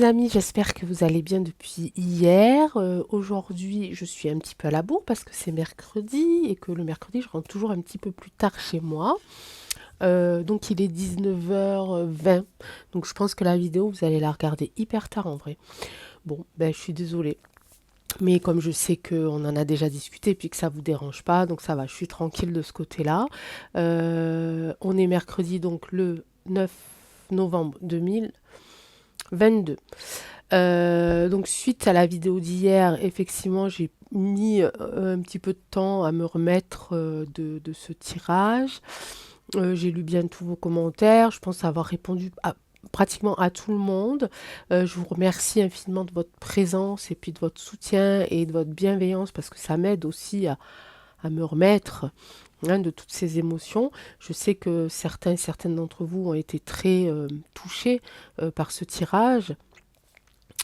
mes amis, j'espère que vous allez bien depuis hier. Aujourd'hui, je suis un petit peu à la bourre parce que c'est mercredi et que le mercredi, je rentre toujours un petit peu plus tard chez moi. Donc il est 19h20. Donc je pense que la vidéo, vous allez la regarder hyper tard en vrai. Bon, ben je suis désolée. Mais comme je sais qu'on en a déjà discuté puis que ça vous dérange pas, donc ça va, je suis tranquille de ce côté-là. On est mercredi, donc le 9 novembre 2022. Donc suite à la vidéo d'hier, effectivement, j'ai mis un petit peu de temps à me remettre de ce tirage. J'ai lu bien tous vos commentaires. Je pense avoir répondu pratiquement à tout le monde. Je vous remercie infiniment de votre présence et puis de votre soutien et de votre bienveillance parce que ça m'aide aussi à me remettre de toutes ces émotions. Je sais que certaines d'entre vous ont été très touchés par ce tirage.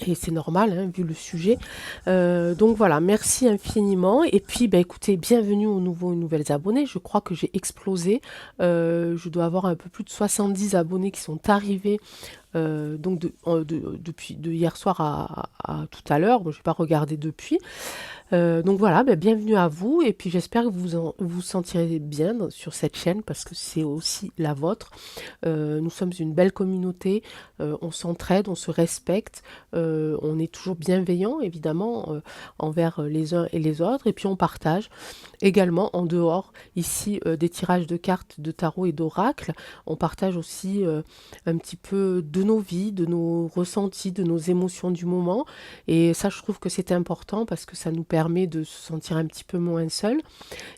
Et c'est normal, hein, vu le sujet. Donc voilà, merci infiniment. Et puis, bah, écoutez, bienvenue aux nouveaux et nouvelles abonnés. Je crois que j'ai explosé. Je dois avoir un peu plus de 70 abonnés qui sont arrivés donc depuis hier soir à tout à l'heure. Moi, je n'ai pas regardé depuis. Donc voilà, ben, bienvenue à vous et puis j'espère que vous sentirez bien sur cette chaîne parce que c'est aussi la vôtre. Nous sommes une belle communauté, on s'entraide, on se respecte, on est toujours bienveillant évidemment envers les uns et les autres et puis on partage également en dehors ici des tirages de cartes de tarot et d'oracle. On partage aussi un petit peu de nos vies, de nos ressentis, de nos émotions du moment et ça je trouve que c'est important parce que ça nous permet de se sentir un petit peu moins seul.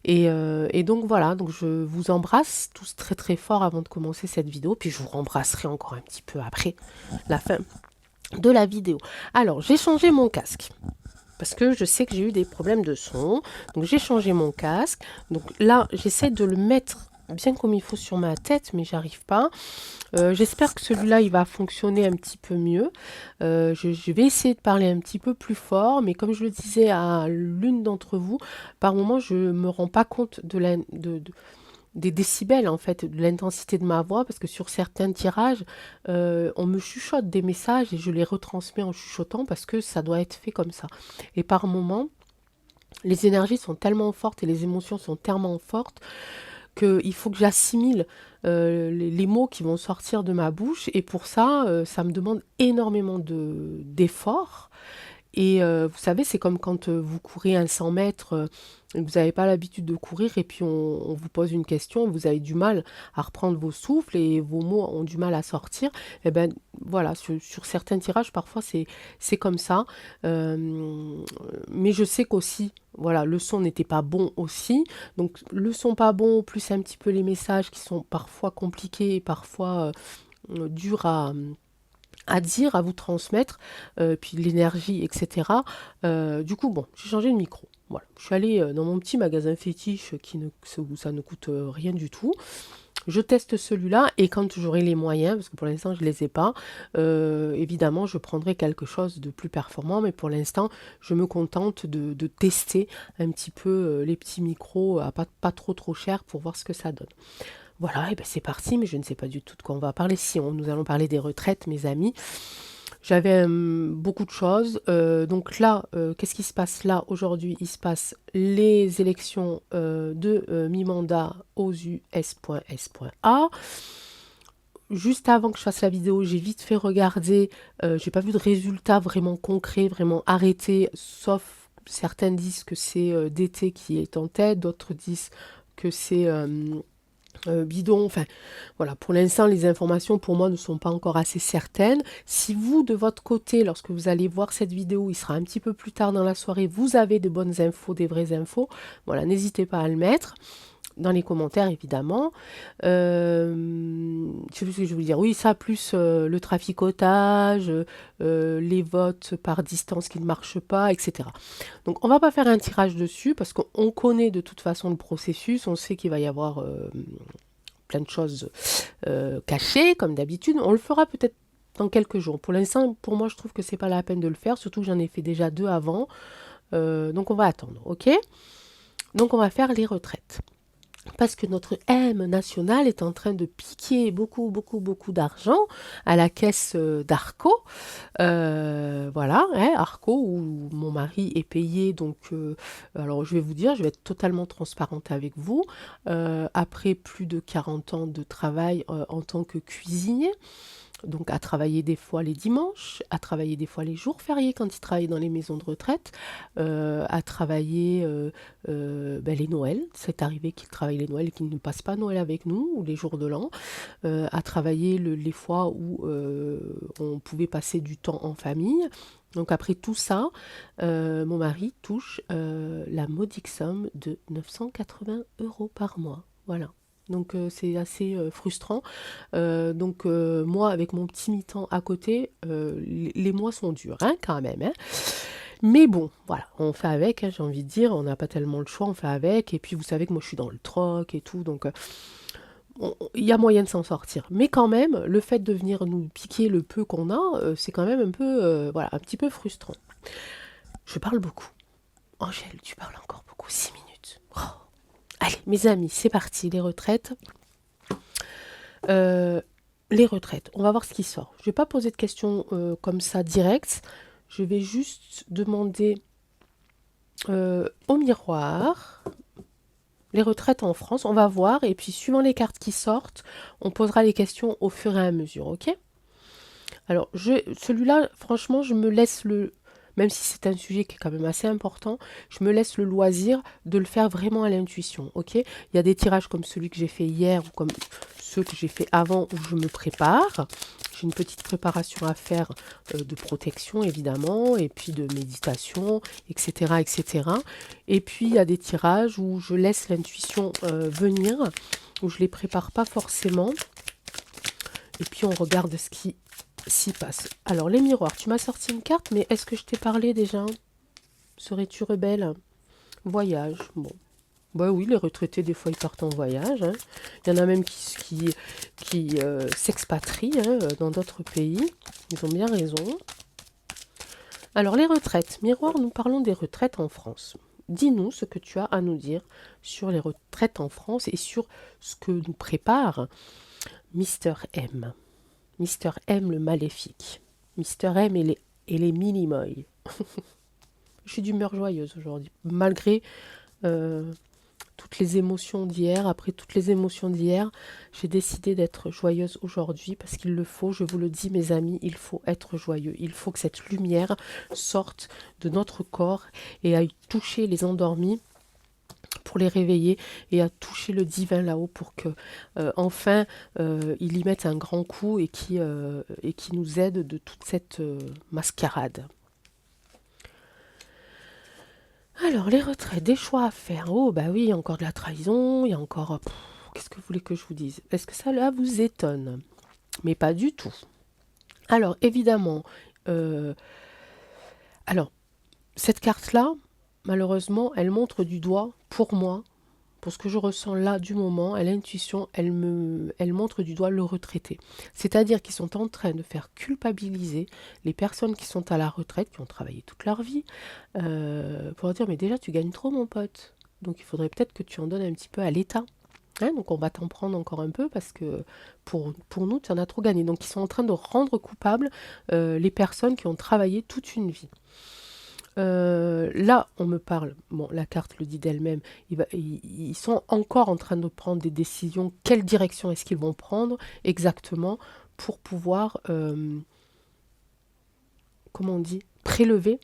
Et donc voilà, donc je vous embrasse tous très très fort avant de commencer cette vidéo, puis je vous rembrasserai encore un petit peu après la fin de la vidéo. Alors j'ai changé mon casque parce que je sais que j'ai eu des problèmes de son, donc j'ai changé mon casque. Donc là j'essaie de le mettre bien comme il faut sur ma tête, mais j'arrive pas. J'espère que celui-là, il va fonctionner un petit peu mieux. Je vais essayer de parler un petit peu plus fort, mais comme je le disais à l'une d'entre vous, par moment, je ne me rends pas compte des décibels, en fait, de l'intensité de ma voix, parce que sur certains tirages, on me chuchote des messages et je les retransmets en chuchotant parce que ça doit être fait comme ça. Et par moment, les énergies sont tellement fortes et les émotions sont tellement fortes qu'il faut que j'assimile les mots qui vont sortir de ma bouche. Et pour ça, ça me demande énormément d'efforts. Et vous savez, c'est comme quand vous courez un 100 mètres, vous n'avez pas l'habitude de courir et puis on vous pose une question, vous avez du mal à reprendre vos souffles et vos mots ont du mal à sortir. Et ben voilà, sur certains tirages, parfois c'est comme ça. Mais je sais qu'aussi, voilà, le son n'était pas bon aussi. Donc le son pas bon, plus un petit peu les messages qui sont parfois compliqués et parfois durs à dire, à vous transmettre, puis l'énergie, etc. Du coup, bon, j'ai changé de micro. Voilà. Je suis allée dans mon petit magasin fétiche où ça ne coûte rien du tout. Je teste celui-là et quand j'aurai les moyens, parce que pour l'instant je ne les ai pas, évidemment je prendrai quelque chose de plus performant, mais pour l'instant je me contente de tester un petit peu les petits micros à pas trop cher pour voir ce que ça donne. Voilà, et ben c'est parti, mais je ne sais pas du tout de quoi on va parler. Si nous allons parler des retraites, mes amis. J'avais beaucoup de choses. Donc là, qu'est-ce qui se passe là aujourd'hui? Il se passe les élections de mi-mandat aux US.S.A. Juste avant que je fasse la vidéo, j'ai vite fait regarder. J'ai pas vu de résultats vraiment concrets, vraiment arrêtés, sauf certains disent que c'est DT qui est en tête, d'autres disent que c'est bidon. Enfin, voilà, pour l'instant, les informations pour moi ne sont pas encore assez certaines. Si vous, de votre côté, lorsque vous allez voir cette vidéo, il sera un petit peu plus tard dans la soirée, vous avez de bonnes infos, des vraies infos, voilà, n'hésitez pas à le mettre. Dans les commentaires, évidemment. Je sais plus ce que je voulais dire. Oui, ça, plus le traficotage, les votes par distance qui ne marchent pas, etc. Donc, on va pas faire un tirage dessus parce qu'on connaît de toute façon le processus. On sait qu'il va y avoir plein de choses cachées, comme d'habitude. On le fera peut-être dans quelques jours. Pour l'instant, pour moi, je trouve que c'est pas la peine de le faire, surtout que j'en ai fait déjà 2 avant. Donc, on va attendre, ok? Donc, on va faire les retraites. parce que notre M national est en train de piquer beaucoup, beaucoup, beaucoup d'argent à la caisse d'Arco. Voilà, hein, Arco, où mon mari est payé. Donc, alors je vais vous dire, je vais être totalement transparente avec vous. Après plus de 40 ans de travail en tant que cuisinier, donc à travailler des fois les dimanches, à travailler des fois les jours fériés quand il travaille dans les maisons de retraite, à travailler ben, les Noëls. C'est arrivé qu'il travaille les Noëls et qu'il ne passe pas Noël avec nous, ou les jours de l'an, à travailler les fois où on pouvait passer du temps en famille. Donc après tout ça, mon mari touche la modique somme de 980 € par mois. Voilà. Donc c'est assez frustrant. Donc moi, avec mon petit mi-temps à côté, les mois sont durs, hein, quand même, hein. Mais bon, voilà, on fait avec, hein, j'ai envie de dire, on n'a pas tellement le choix, on fait avec. Et puis vous savez que moi je suis dans le troc et tout, donc il y a moyen de s'en sortir. Mais quand même, le fait de venir nous piquer le peu qu'on a, c'est quand même un peu, voilà, un petit peu frustrant. Je parle beaucoup. Angèle, tu parles encore beaucoup, 6 minutes. Oh. Allez, mes amis, c'est parti, les retraites. Euh, les retraites, on va voir ce qui sort. Je ne vais pas poser de questions comme ça directes. Je vais juste demander au miroir les retraites en France. On va voir et puis suivant les cartes qui sortent, on posera les questions au fur et à mesure, ok? Alors, celui-là, franchement, je me laisse même si c'est un sujet qui est quand même assez important, je me laisse le loisir de le faire vraiment à l'intuition, ok? Il y a des tirages comme celui que j'ai fait hier ou comme ceux que j'ai fait avant où je me prépare. J'ai une petite préparation à faire de protection évidemment, et puis de méditation, etc., etc. Et puis il y a des tirages où je laisse l'intuition venir, où je les prépare pas forcément. Et puis on regarde ce qui s'y passe. Alors les miroirs, tu m'as sorti une carte, mais est-ce que je t'ai parlé déjà? Serais-tu rebelle? Voyage, bon. Bah oui, les retraités, des fois, ils partent en voyage, hein. Il y en a même qui s'expatrient hein, dans d'autres pays. Ils ont bien raison. Alors les retraites. Miroir, nous parlons des retraites en France. Dis-nous ce que tu as à nous dire sur les retraites en France et sur ce que nous prépare Mister M. Mister M le maléfique. Mister M et les mini-moy. Je suis d'humeur joyeuse aujourd'hui, malgré toutes les émotions d'hier. Après toutes les émotions d'hier, j'ai décidé d'être joyeuse aujourd'hui parce qu'il le faut, je vous le dis mes amis, il faut être joyeux. Il faut que cette lumière sorte de notre corps et aille toucher les endormis pour les réveiller et à toucher le divin là-haut pour que enfin il y mette un grand coup et qui nous aide de toute cette mascarade. Alors les retraites, des choix à faire. Oh bah oui, il y a encore de la trahison, il y a encore... qu'est-ce que vous voulez que je vous dise? Est-ce que ça là vous étonne? Mais pas du tout. Alors évidemment, euh, alors cette carte-là, malheureusement, elle montre du doigt pour moi. Pour ce que je ressens là du moment, à l'intuition, elle montre du doigt le retraité. C'est-à-dire qu'ils sont en train de faire culpabiliser les personnes qui sont à la retraite, qui ont travaillé toute leur vie, pour leur dire mais déjà tu gagnes trop mon pote. Donc il faudrait peut-être que tu en donnes un petit peu à l'État. Hein, donc on va t'en prendre encore un peu parce que pour nous, tu en as trop gagné. Donc ils sont en train de rendre coupables les personnes qui ont travaillé toute une vie. Là, on me parle, bon, la carte le dit d'elle-même, ils sont encore en train de prendre des décisions. Quelle direction est-ce qu'ils vont prendre exactement pour pouvoir, comment on dit, prélever?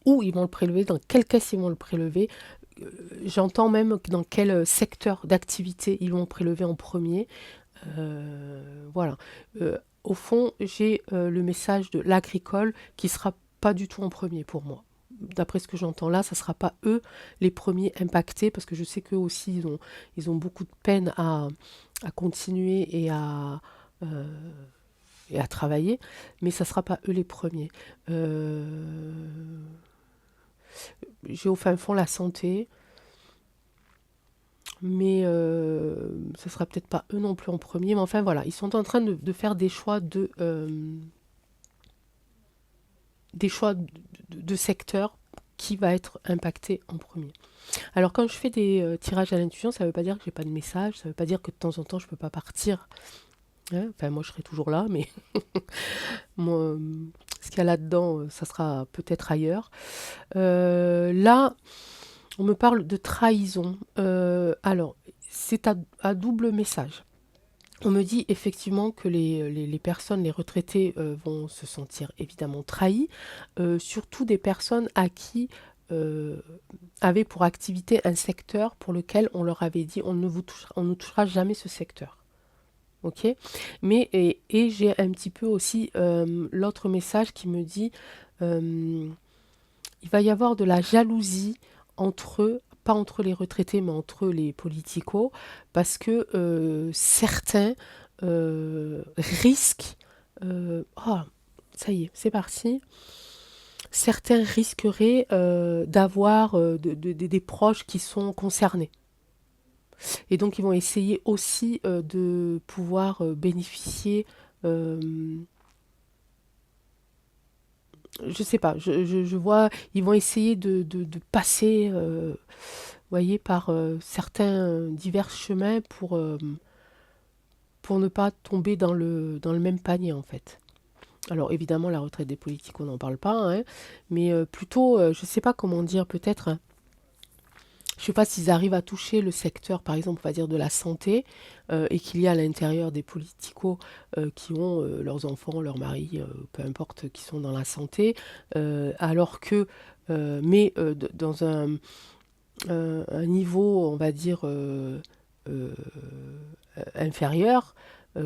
Où ils vont le prélever, dans quelle caisse ils vont le prélever. J'entends même dans quel secteur d'activité ils vont prélever en premier. Voilà. Au fond, j'ai le message de l'agricole qui sera pas du tout en premier pour moi. D'après ce que j'entends là, ça ne sera pas eux les premiers impactés, parce que je sais qu'eux aussi, ils ont beaucoup de peine à continuer euh, et à travailler, mais ça ne sera pas eux les premiers. J'ai au fin fond la santé, mais ça sera peut-être pas eux non plus en premier. Mais enfin voilà, ils sont en train de faire des choix de secteur qui va être impacté en premier. Alors quand je fais des tirages à l'intuition, ça ne veut pas dire que j'ai pas de message, ça ne veut pas dire que de temps en temps je ne peux pas partir. Hein. Enfin, moi je serai toujours là, mais moi, ce qu'il y a là-dedans, ça sera peut-être ailleurs. Là, on me parle de trahison. Alors, c'est à double message. On me dit effectivement que les personnes, les retraités vont se sentir évidemment trahis, surtout des personnes à qui avaient pour activité un secteur pour lequel on leur avait dit on ne touchera jamais ce secteur. Ok. Mais et j'ai un petit peu aussi l'autre message qui me dit il va y avoir de la jalousie entre eux, pas entre les retraités, mais entre les politicos, parce que certains risquent. Oh, ça y est, c'est parti. Certains risqueraient d'avoir des proches qui sont concernés. Et donc, ils vont essayer aussi de pouvoir bénéficier. euh, je sais pas, je vois, ils vont essayer de passer, voyez, par certains divers chemins pour ne pas tomber dans le même panier, en fait. Alors, évidemment, la retraite des politiques, on n'en parle pas, hein, mais plutôt, je sais pas comment dire, peut-être, hein, je sais pas s'ils arrivent à toucher le secteur, par exemple, on va dire de la santé, et qu'il y a à l'intérieur des politicos qui ont leurs enfants, leurs maris, peu importe, qui sont dans la santé, alors que, mais dans un niveau, on va dire, euh, inférieur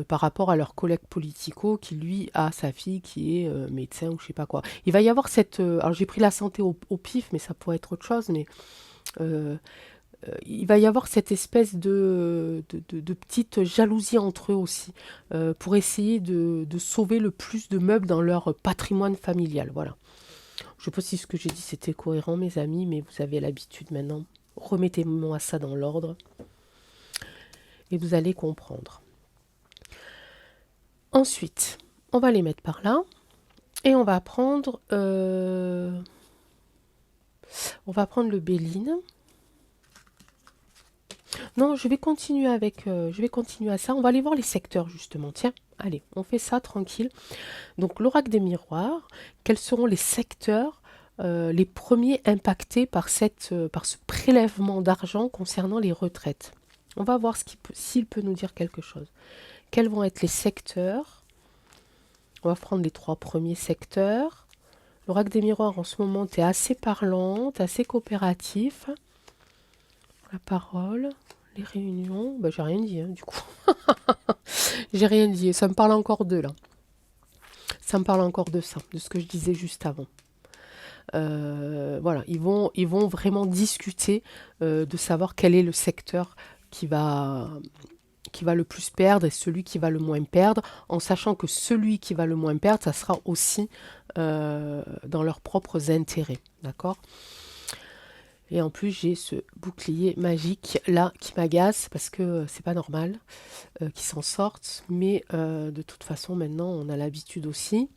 par rapport à leur collègue politico qui, lui, a sa fille qui est médecin ou je sais pas quoi. Il va y avoir cette... alors j'ai pris la santé au pif, mais ça pourrait être autre chose, mais... euh, il va y avoir cette espèce de petite jalousie entre eux aussi, pour essayer de sauver le plus de meubles dans leur patrimoine familial. Voilà. Je ne sais pas si ce que j'ai dit c'était cohérent, mes amis, mais vous avez l'habitude maintenant. Remettez-moi ça dans l'ordre et vous allez comprendre. Ensuite, on va les mettre par là et on va prendre le Béline. Non, je vais continuer à ça. On va aller voir les secteurs justement. Tiens, allez, on fait ça tranquille. Donc l'oracle des miroirs, quels seront les secteurs les premiers impactés par par ce prélèvement d'argent concernant les retraites? On va voir s'il peut nous dire quelque chose. Quels vont être les secteurs? On va prendre les 3 premiers secteurs. L'oracle des miroirs en ce moment est assez parlante, assez coopératif. La parole, les réunions, bah, j'ai rien dit du coup. J'ai rien dit, ça me parle encore de là. Ça me parle encore de ça, de ce que je disais juste avant. Voilà, ils vont vraiment discuter de savoir quel est le secteur qui va, qui va le plus perdre et celui qui va le moins perdre, en sachant que celui qui va le moins perdre, ça sera aussi dans leurs propres intérêts. D'accord? Et en plus, j'ai ce bouclier magique là qui m'agace parce que c'est pas normal qu'ils s'en sortent. Mais de toute façon, maintenant, on a l'habitude aussi.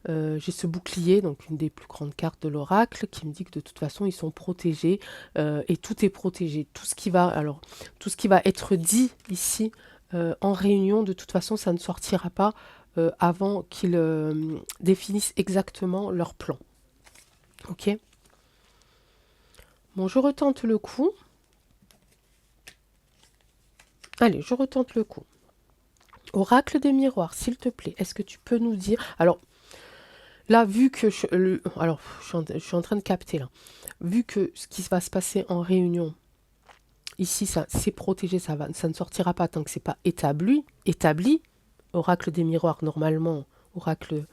J'ai ce bouclier, donc une des plus grandes cartes de l'oracle, qui me dit que de toute façon, ils sont protégés et tout est protégé. Tout ce qui va être dit ici en réunion, de toute façon, ça ne sortira pas avant qu'ils définissent exactement leur plan. Ok? Bon, je retente le coup. Allez, je retente le coup. Oracle des miroirs, s'il te plaît, est-ce que tu peux nous dire... Alors, là, vu que... je suis en train de capter, là. Vu que ce qui va se passer en réunion, ici, ça c'est protégé, ça ne sortira pas tant que c'est pas établi. Oracle des miroirs, normalement, oracle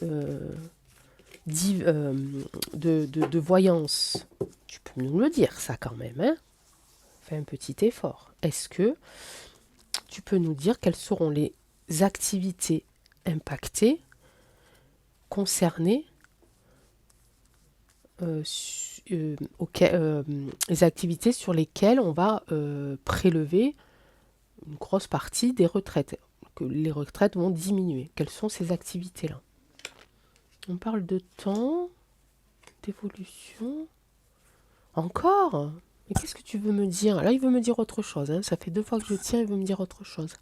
euh, de voyance. Tu peux nous le dire, ça, quand même, hein? Fais un petit effort. Est-ce que tu peux nous dire quelles seront les activités impactées, concernées, les activités sur lesquelles on va prélever une grosse partie des retraites, que les retraites vont diminuer. Quelles sont ces activités-là? On parle de temps. D'évolution. Encore? Mais qu'est-ce que tu veux me dire? Là, il veut me dire autre chose, hein. Ça fait 2 fois que je tiens, il veut me dire autre chose.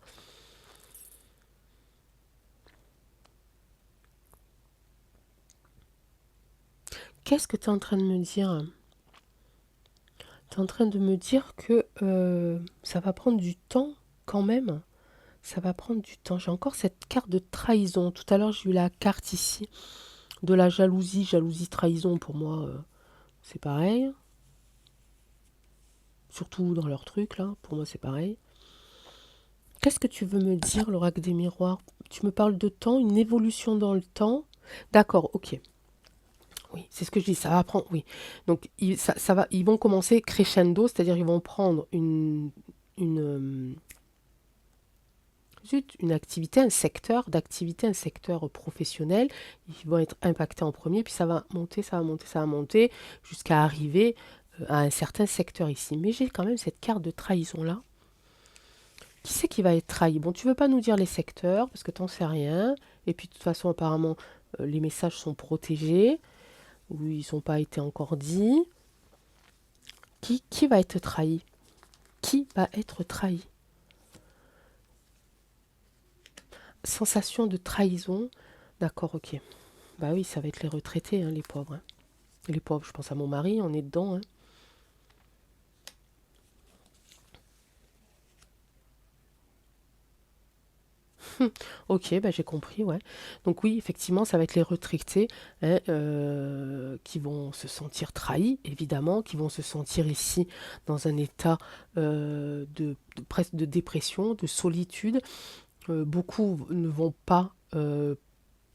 Qu'est-ce que tu es en train de me dire? Tu es en train de me dire que ça va prendre du temps quand même. Ça va prendre du temps. J'ai encore cette carte de trahison. Tout à l'heure, j'ai eu la carte ici de la jalousie. Jalousie, trahison, pour moi, c'est pareil. Surtout dans leur truc, là. Pour moi, c'est pareil. Qu'est-ce que tu veux me dire, l'oracle des miroirs? Tu me parles de temps, une évolution dans le temps. D'accord, ok. Oui, c'est ce que je dis, ça va prendre, oui. Donc, ça va, ils vont commencer crescendo, c'est-à-dire ils vont prendre une, une activité, un secteur d'activité, un secteur professionnel. Ils vont être impactés en premier, puis ça va monter, ça va monter, ça va monter, jusqu'à arriver à un certain secteur ici. Mais j'ai quand même cette carte de trahison-là. Qui c'est qui va être trahi? Bon, tu veux pas nous dire les secteurs, parce que t'en sais rien. Et puis, de toute façon, apparemment, les messages sont protégés, ou ils n'ont pas été encore dits. Qui va être trahi? Qui va être trahi? Sensation de trahison. D'accord, ok. Bah oui, ça va être les retraités, hein, les pauvres, hein. Les pauvres, je pense à mon mari, on est dedans, hein. Ok, bah j'ai compris, ouais. Donc oui, effectivement, ça va être les retraités, hein, qui vont se sentir trahis, évidemment, qui vont se sentir ici dans un état presque de dépression, de solitude. Beaucoup ne vont pas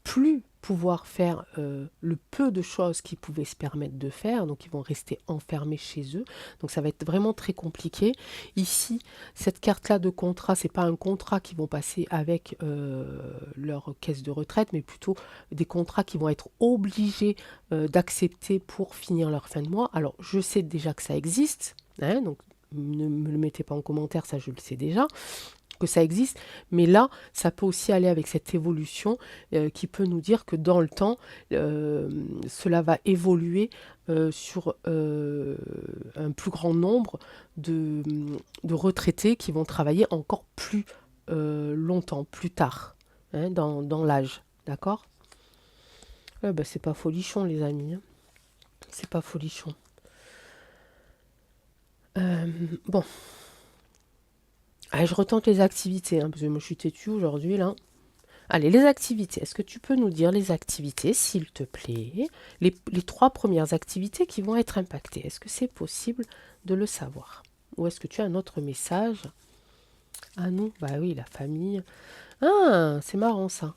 plus pouvoir faire le peu de choses qu'ils pouvaient se permettre de faire, donc ils vont rester enfermés chez eux. Donc ça va être vraiment très compliqué. Ici, cette carte-là de contrat, c'est pas un contrat qu'ils vont passer avec leur caisse de retraite, mais plutôt des contrats qui vont être obligés d'accepter pour finir leur fin de mois. Alors je sais déjà que ça existe, hein, donc ne me le mettez pas en commentaire, ça je le sais déjà que ça existe, mais là, ça peut aussi aller avec cette évolution qui peut nous dire que dans le temps, cela va évoluer sur un plus grand nombre de, de retraités qui vont travailler encore plus longtemps, plus tard, hein, dans l'âge. D'accord? Ben, c'est pas folichon, les amis, hein. C'est pas folichon. Bon, allez, je retente les activités, hein, parce que moi je suis têtue aujourd'hui, là. Allez, les activités. Est-ce que tu peux nous dire les activités, s'il te plaît? Les 3 premières activités qui vont être impactées. Est-ce que c'est possible de le savoir? Ou est-ce que tu as un autre message? Ah non, bah oui, la famille. Ah, c'est marrant ça.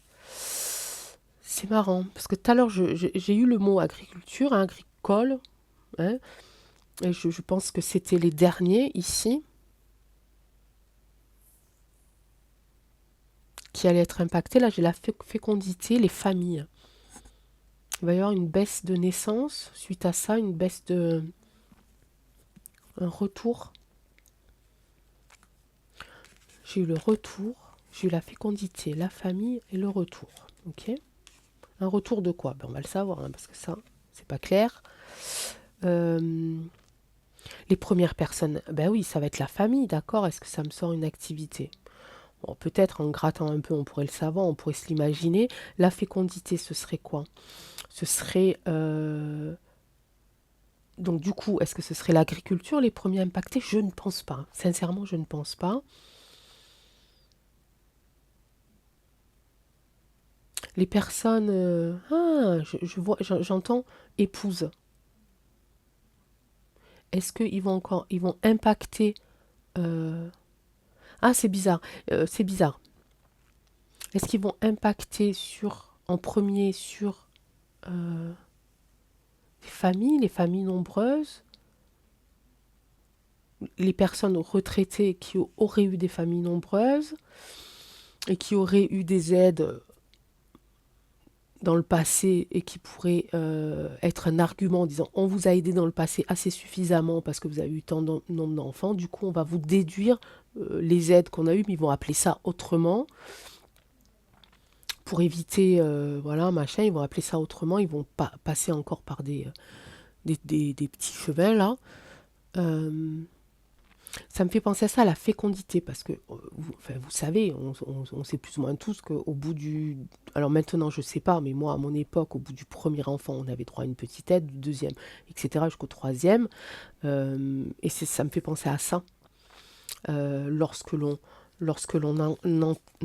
C'est marrant. Parce que tout à l'heure, j'ai eu le mot agriculture, hein, agricole, hein, et je pense que c'était les derniers ici qui allaient être impactés. Là, j'ai la fécondité, les familles. Il va y avoir une baisse de naissance. Suite à ça, une baisse de... un retour. J'ai eu le retour, j'ai eu la fécondité, la famille et le retour. Ok? Un retour de quoi? Ben, on va le savoir, hein, parce que ça, c'est pas clair. Euh, les premières personnes, ben oui, ça va être la famille, d'accord? Est-ce que ça me sort une activité? Bon, peut-être en grattant un peu, on pourrait le savoir, on pourrait se l'imaginer. La fécondité, ce serait quoi? Ce serait... donc du coup, est-ce que ce serait l'agriculture, les premiers impactés? Je ne pense pas. Sincèrement, je ne pense pas. Les personnes, je vois, j'entends épouse. Est-ce qu'ils vont encore, ils vont impacter euh, ah, c'est bizarre, c'est bizarre. Est-ce qu'ils vont impacter en premier sur les familles nombreuses, les personnes retraitées qui auraient eu des familles nombreuses et qui auraient eu des aides dans le passé et qui pourrait être un argument en disant on vous a aidé dans le passé assez suffisamment parce que vous avez eu tant de nombre d'enfants, du coup on va vous déduire les aides qu'on a eues, mais ils vont appeler ça autrement. pour éviter, voilà, machin, ils vont appeler ça autrement, ils vont pas passer encore par des petits chemins là. Euh, Ça me fait penser à ça, à la fécondité, parce que vous, enfin, vous savez, on sait plus ou moins tous qu'au bout du... Alors maintenant, je sais pas, mais moi, à mon époque, au bout du premier enfant, on avait droit à une petite aide, du deuxième, etc., jusqu'au troisième. Et ça me fait penser à ça. Lorsque l'on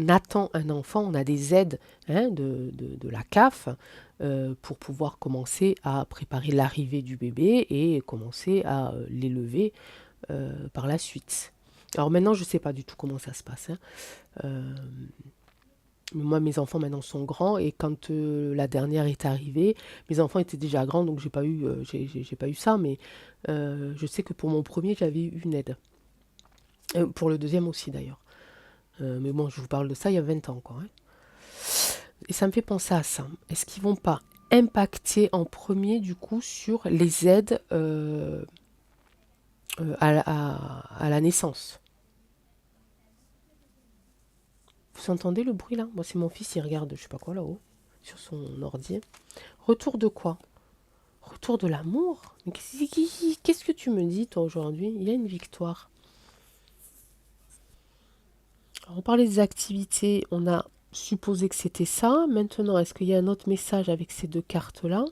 attend un enfant, on a des aides, hein, de la CAF, pour pouvoir commencer à préparer l'arrivée du bébé et commencer à l'élever par la suite. Alors maintenant, je ne sais pas du tout comment ça se passe, hein. Euh, Moi, mes enfants maintenant sont grands et quand la dernière est arrivée, mes enfants étaient déjà grands, donc j'ai pas eu ça, mais je sais que pour mon premier, j'avais eu une aide. Pour le deuxième aussi d'ailleurs. Mais bon, je vous parle de ça il y a 20 ans, quoi, hein. Et ça me fait penser à ça. Est-ce qu'ils vont pas impacter en premier, du coup, sur les aides à la naissance? Vous entendez le bruit là? Moi, c'est mon fils, il regarde, je sais pas quoi là-haut, sur son ordi. Retour de quoi? Retour de l'amour? Mais qu'est-ce que tu me dis, toi, aujourd'hui? Il y a une victoire. Alors, on parlait des activités, on a supposé que c'était ça. Maintenant, est-ce qu'il y a un autre message avec ces deux cartes-là?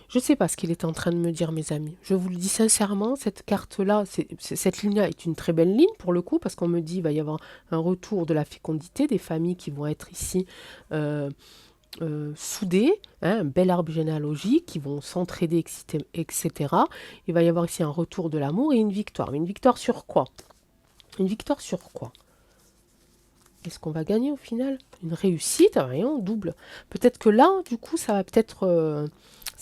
Je ne sais pas ce qu'il est en train de me dire, mes amis. Je vous le dis sincèrement, cette carte-là, cette ligne-là est une très belle ligne pour le coup, parce qu'on me dit qu'il va y avoir un retour de la fécondité, des familles qui vont être ici euh, soudées, hein, un bel arbre généalogique, qui vont s'entraider, etc. Il va y avoir ici un retour de l'amour et une victoire. Mais une victoire sur quoi? Une victoire sur quoi? Est-ce qu'on va gagner au final? Une réussite? Rien, double. Peut-être que là, du coup, ça va peut-être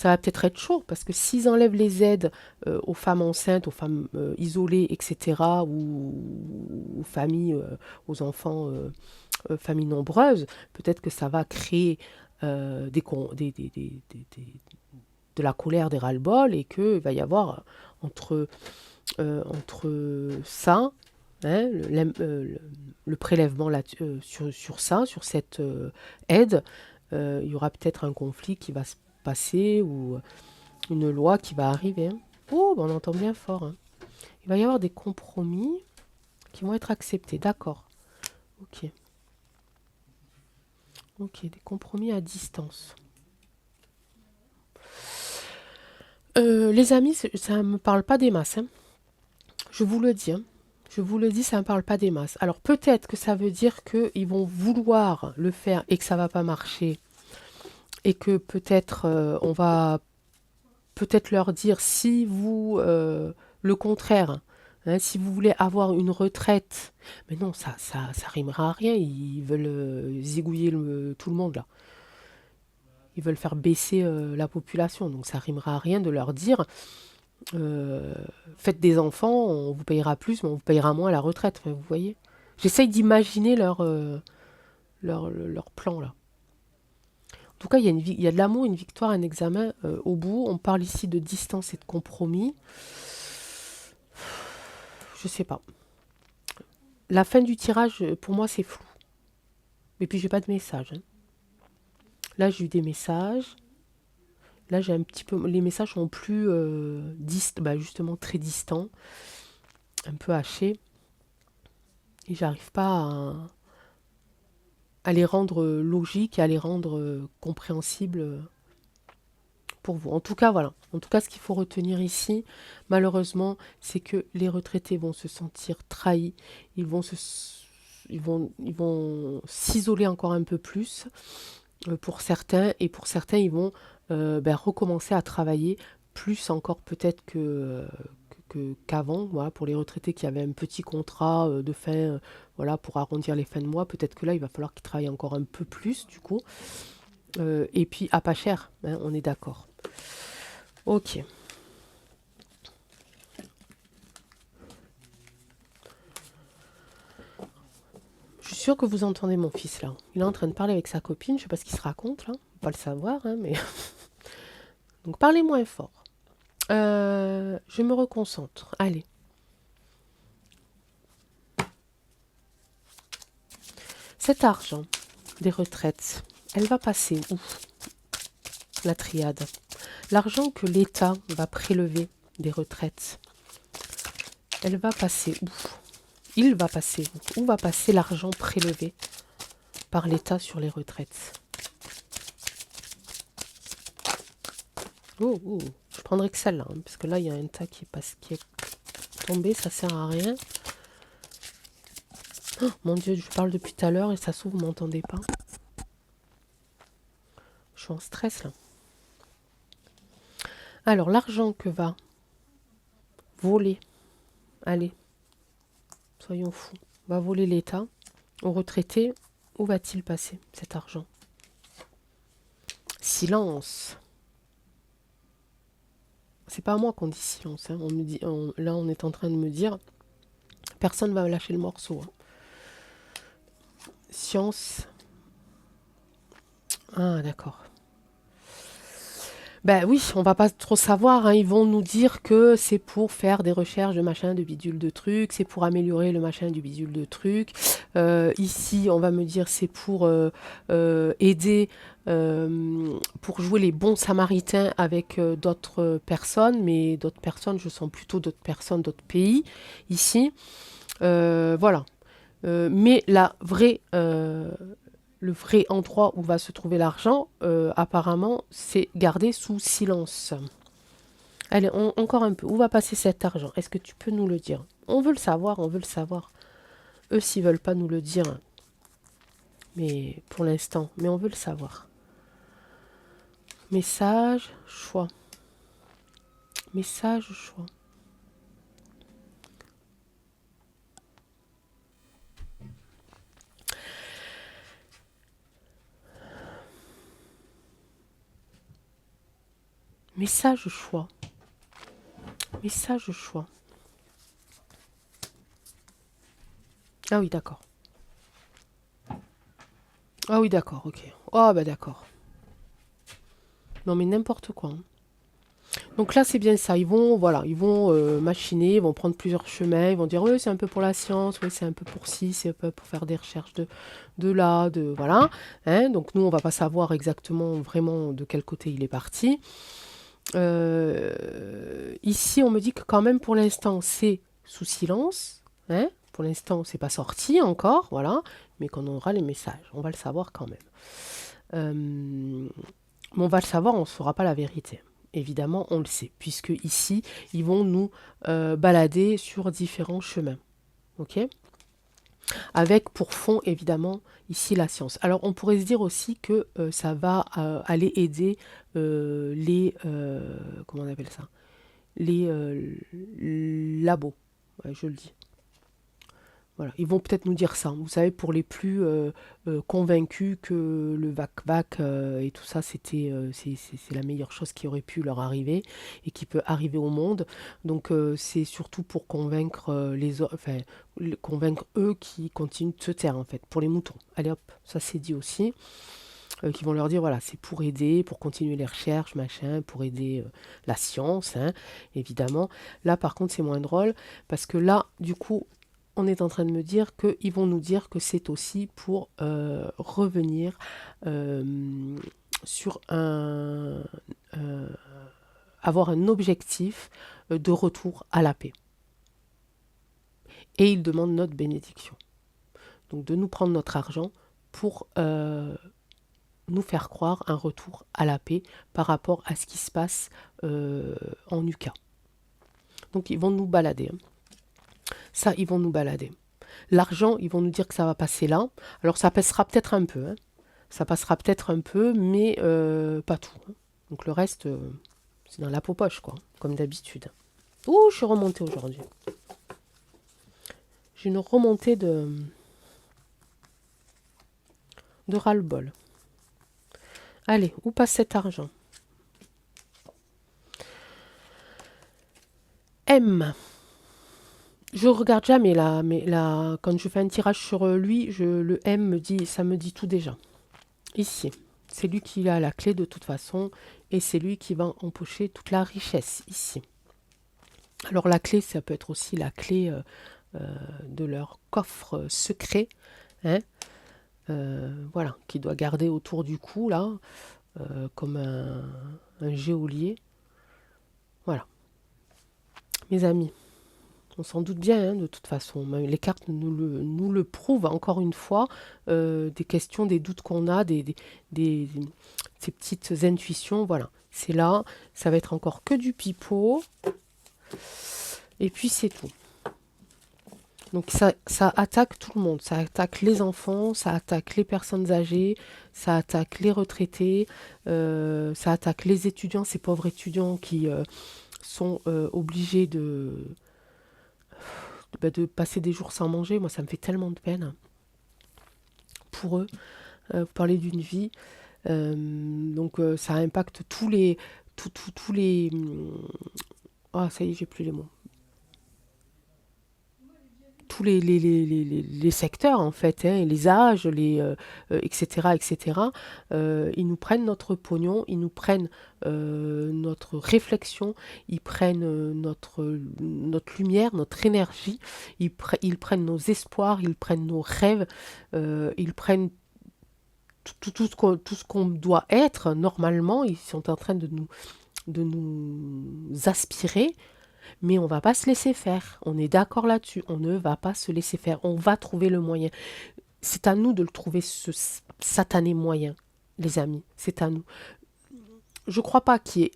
être chaud, parce que s'ils enlèvent les aides aux femmes enceintes, aux femmes isolées, etc., ou aux familles, aux enfants, familles nombreuses, peut-être que ça va créer de la colère, des ras-le-bol, et qu'il va y avoir entre entre ça, hein, le prélèvement là, sur ça, sur cette aide, il y aura peut-être un conflit qui va se passer ou une loi qui va arriver, hein. Oh, ben on entend bien fort, hein. Il va y avoir des compromis qui vont être acceptés, d'accord. Ok, ok, des compromis à distance. Les amis, ça ne me parle pas des masses, hein. Je vous le dis, hein. Je vous le dis, ça ne parle pas des masses. Alors peut-être que ça veut dire qu'ils vont vouloir le faire et que ça va pas marcher. Et que peut-être on va peut-être leur dire si vous, le contraire, hein, si vous voulez avoir une retraite, mais non, ça rimera à rien. Ils veulent zigouiller tout le monde là. Ils veulent faire baisser la population. Donc ça rimera à rien de leur dire euh, faites des enfants, on vous payera plus, mais on vous payera moins à la retraite. Enfin, vous voyez? J'essaye d'imaginer leur plan là. En tout cas, il y a de l'amour, une victoire, un examen au bout. On parle ici de distance et de compromis. Je sais pas. La fin du tirage, pour moi, c'est flou. Et puis, j'ai pas de message, hein. Là, j'ai eu des messages. Là, j'ai un petit peu. Les messages sont plus bah, justement très distants, un peu hachés. Et j'arrive pas à les rendre logiques et à les rendre compréhensibles pour vous. En tout cas, voilà. En tout cas, ce qu'il faut retenir ici, malheureusement, c'est que les retraités vont se sentir trahis. Ils vont ils vont s'isoler encore un peu plus pour certains, et pour certains, ils vont ben, recommencer à travailler plus encore peut-être qu'avant. Voilà, pour les retraités qui avaient un petit contrat de fin, voilà, pour arrondir les fins de mois, peut-être que là, il va falloir qu'ils travaillent encore un peu plus, du coup. Et puis, à pas cher, hein, on est d'accord. Ok. Je suis sûre que vous entendez mon fils là. Il est en train de parler avec sa copine. Je sais pas ce qu'il se raconte là. On va pas le savoir, hein, mais. Donc parlez moins fort. Je me reconcentre. Allez. Cet argent des retraites, elle va passer où? La triade. L'argent que l'État va prélever des retraites, elle va passer où? Il va passer où? Où va passer l'argent prélevé par l'État sur les retraites? Oh, oh, je prendrai que celle-là, hein, parce que là, il y a un tas qui est tombé, ça sert à rien. Oh, mon Dieu, je parle depuis tout à l'heure et ça se trouve, vous m'entendez pas. Je suis en stress, là. Alors, l'argent que va voler, allez, soyons fous, va voler l'État aux retraités, où va-t-il passer, cet argent? Silence. C'est pas à moi qu'on dit silence, hein. On me dit, là, on est en train de me dire, personne va lâcher le morceau, hein. Science. Ah, d'accord. Ben oui, on va pas trop savoir, hein. Ils vont nous dire que c'est pour faire des recherches de machin, de bidule de trucs, c'est pour améliorer le machin du bidule de trucs. Ici, on va me dire c'est pour aider, pour jouer les bons samaritains avec d'autres personnes, mais d'autres personnes, je sens plutôt d'autres personnes, d'autres pays, ici. Voilà. Mais le vrai endroit où va se trouver l'argent, apparemment, c'est gardé sous silence. Allez, encore un peu. Où va passer cet argent? Est-ce que tu peux nous le dire? On veut le savoir, on veut le savoir. Eux, s'ils veulent pas nous le dire, mais pour l'instant, mais on veut le savoir. Message, choix. Message, choix. Message, choix. Message, choix. Ah oui, d'accord. Ah oui, d'accord, ok. Oh, bah d'accord. Non, mais n'importe quoi, hein. Donc là, c'est bien ça. Ils vont, voilà, ils vont machiner, ils vont prendre plusieurs chemins. Ils vont dire, oui, c'est un peu pour la science, oui, c'est un peu pour ci, c'est un peu pour faire des recherches de là, de voilà. Hein. Donc nous, on va pas savoir exactement vraiment de quel côté il est parti. Ici, on me dit que quand même, pour l'instant, c'est sous silence. Hein. Pour l'instant, c'est pas sorti encore, voilà. Mais qu'on aura les messages. On va le savoir quand même. Mais on va le savoir, on ne saura pas la vérité. Évidemment, on le sait, puisque ici, ils vont nous balader sur différents chemins. Ok? Avec pour fond, évidemment, ici la science. Alors, on pourrait se dire aussi que ça va aller aider comment on appelle ça? Les labos. Ouais, je le dis. Voilà, ils vont peut-être nous dire ça. Vous savez, pour les plus convaincus que le vac-vac et tout ça, c'est la meilleure chose qui aurait pu leur arriver et qui peut arriver au monde. Donc, c'est surtout pour convaincre enfin, convaincre eux qui continuent de se taire, en fait, pour les moutons. Allez hop, ça c'est dit aussi. Qui vont leur dire, voilà, c'est pour aider, pour continuer les recherches, machin, pour aider la science, hein, évidemment. Là, par contre, c'est moins drôle, parce que là, du coup, on est en train de me dire qu'ils vont nous dire que c'est aussi pour revenir sur avoir un objectif de retour à la paix. Et ils demandent notre bénédiction. Donc de nous prendre notre argent pour nous faire croire un retour à la paix par rapport à ce qui se passe en UK. Donc ils vont nous balader, hein. Ça, ils vont nous balader. L'argent, ils vont nous dire que ça va passer là. Alors ça passera peut-être un peu, hein. Ça passera peut-être un peu, mais pas tout, hein. Donc le reste, c'est dans la peau poche, quoi, comme d'habitude. Ouh, je suis remontée aujourd'hui. J'ai une remontée de ras-le-bol. Allez, où passe cet argent? M. Je regarde jamais là, mais là, quand je fais un tirage sur lui, le M me dit, ça me dit tout déjà. Ici, c'est lui qui a la clé de toute façon, et c'est lui qui va empocher toute la richesse ici. Alors la clé, ça peut être aussi la clé de leur coffre secret, hein. voilà, qui doit garder autour du cou, là, comme un geôlier. Voilà, mes amis. On s'en doute bien, hein, de toute façon. Même les cartes nous le prouvent encore une fois. Des questions, des doutes qu'on a, des- ces petites intuitions, voilà. C'est là, ça va être encore que du pipeau. Et puis c'est tout. Donc ça attaque tout le monde. Ça attaque les enfants, ça attaque les personnes âgées, ça attaque les retraités, ça attaque les étudiants, ces pauvres étudiants qui sont obligés de passer des jours sans manger. Moi, ça me fait tellement de peine pour eux. Vous parlez d'une vie. Donc ça impacte tous les... Ah, ça y est, j'ai plus les mots. Tous les secteurs, en fait, hein, les âges, etc., etc. Ils nous prennent notre pognon, ils nous prennent notre réflexion, ils prennent notre lumière, notre énergie, ils prennent nos espoirs, ils prennent nos rêves, ils prennent tout ce qu'on doit être normalement. Ils sont en train de nous aspirer, mais on va pas se laisser faire. On est d'accord là-dessus. On ne va pas se laisser faire. On va trouver le moyen. C'est à nous de le trouver, ce satané moyen, les amis. C'est à nous. Je crois pas qu'il y ait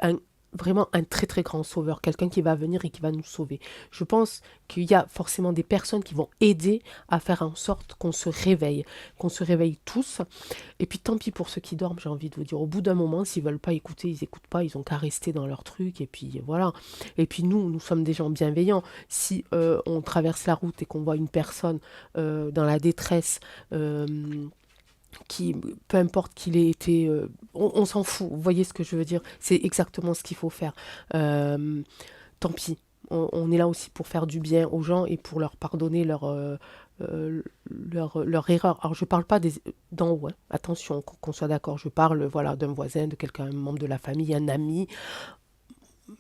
vraiment un très très grand sauveur, quelqu'un qui va venir et qui va nous sauver. Je pense qu'il y a forcément des personnes qui vont aider à faire en sorte qu'on se réveille tous. Et puis tant pis pour ceux qui dorment, j'ai envie de vous dire, au bout d'un moment, s'ils veulent pas écouter, ils écoutent pas, ils ont qu'à rester dans leur truc, et puis voilà. Et puis nous sommes des gens bienveillants. Si on traverse la route et qu'on voit une personne dans la détresse, qui, peu importe qu'il ait été, on s'en fout, vous voyez ce que je veux dire, c'est exactement ce qu'il faut faire. Euh, Tant pis, on est là aussi pour faire du bien aux gens et pour leur pardonner leur erreur. Alors je parle pas d'en haut, hein. Attention, qu'on soit d'accord, je parle voilà, d'un voisin, de quelqu'un, un membre de la famille, un ami,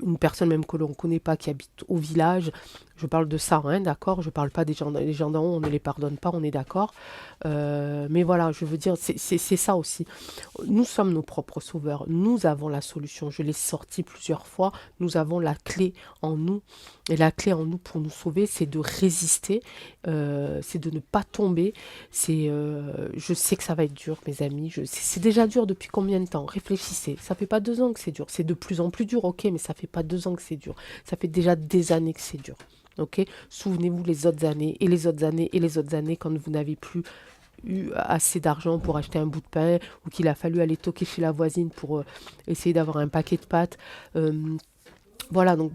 une personne même que l'on ne connaît pas qui habite au village. Je parle de ça, hein, d'accord. Je parle pas les gens d'en haut, on ne les pardonne pas, on est d'accord. Mais voilà, je veux dire, c'est ça aussi. Nous sommes nos propres sauveurs. Nous avons la solution. Je l'ai sorti plusieurs fois. Nous avons la clé en nous. Et la clé en nous pour nous sauver, c'est de résister, c'est de ne pas tomber. Je sais que ça va être dur, mes amis. C'est déjà dur depuis combien de temps? Réfléchissez. Ça fait pas 2 ans que c'est dur. C'est de plus en plus dur, ok, mais ça fait pas 2 ans que c'est dur. Ça fait déjà des années que c'est dur. Ok, souvenez-vous les autres années et les autres années et les autres années quand vous n'avez plus eu assez d'argent pour acheter un bout de pain ou qu'il a fallu aller toquer chez la voisine pour essayer d'avoir un paquet de pâtes. Voilà, donc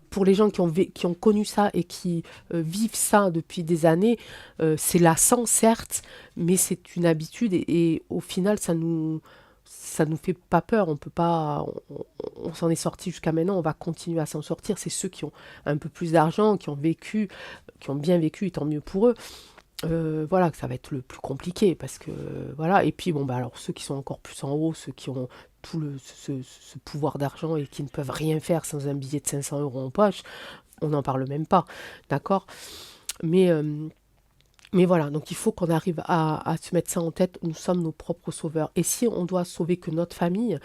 pour les gens qui ont connu ça et qui vivent ça depuis des années, c'est lassant, certes, mais c'est une habitude et au final, ça nous fait pas peur. On peut pas, on s'en est sorti jusqu'à maintenant, on va continuer à s'en sortir. C'est ceux qui ont un peu plus d'argent, qui ont vécu, qui ont bien vécu, et tant mieux pour eux. Voilà, que ça va être le plus compliqué parce que voilà. Et puis bon, bah alors ceux qui sont encore plus en haut, ceux qui ont tout ce pouvoir d'argent et qui ne peuvent rien faire sans un billet de 500 euros en poche, on n'en parle même pas, d'accord? Mais mais voilà, donc il faut qu'on arrive à se mettre ça en tête, nous sommes nos propres sauveurs. Et si on doit sauver que notre famille,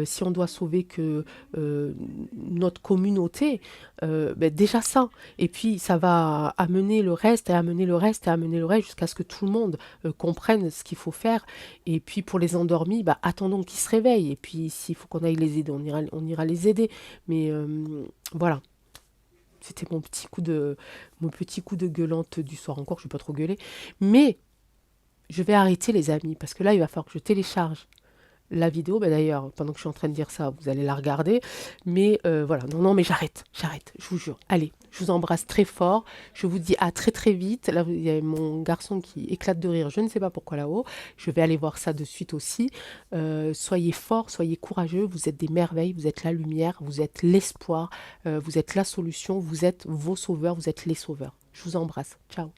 si on doit sauver que notre communauté, ben déjà ça. Et puis ça va amener le reste, et amener le reste, et amener le reste, jusqu'à ce que tout le monde comprenne ce qu'il faut faire. Et puis pour les endormis, bah, attendons qu'ils se réveillent. Et puis s'il faut qu'on aille les aider, on ira les aider. Mais voilà. C'était mon petit coup de gueulante du soir encore, je ne vais pas trop gueuler. Mais je vais arrêter les amis, parce que là, il va falloir que je télécharge la vidéo. Ben, d'ailleurs, pendant que je suis en train de dire ça, vous allez la regarder. Mais voilà, non, non, mais j'arrête, je vous jure. Allez, je vous embrasse très fort. Je vous dis à très très vite. Là, il y a mon garçon qui éclate de rire, je ne sais pas pourquoi là-haut. Je vais aller voir ça de suite aussi. Soyez forts, soyez courageux. Vous êtes des merveilles, vous êtes la lumière, vous êtes l'espoir, vous êtes la solution, vous êtes vos sauveurs, vous êtes les sauveurs. Je vous embrasse. Ciao.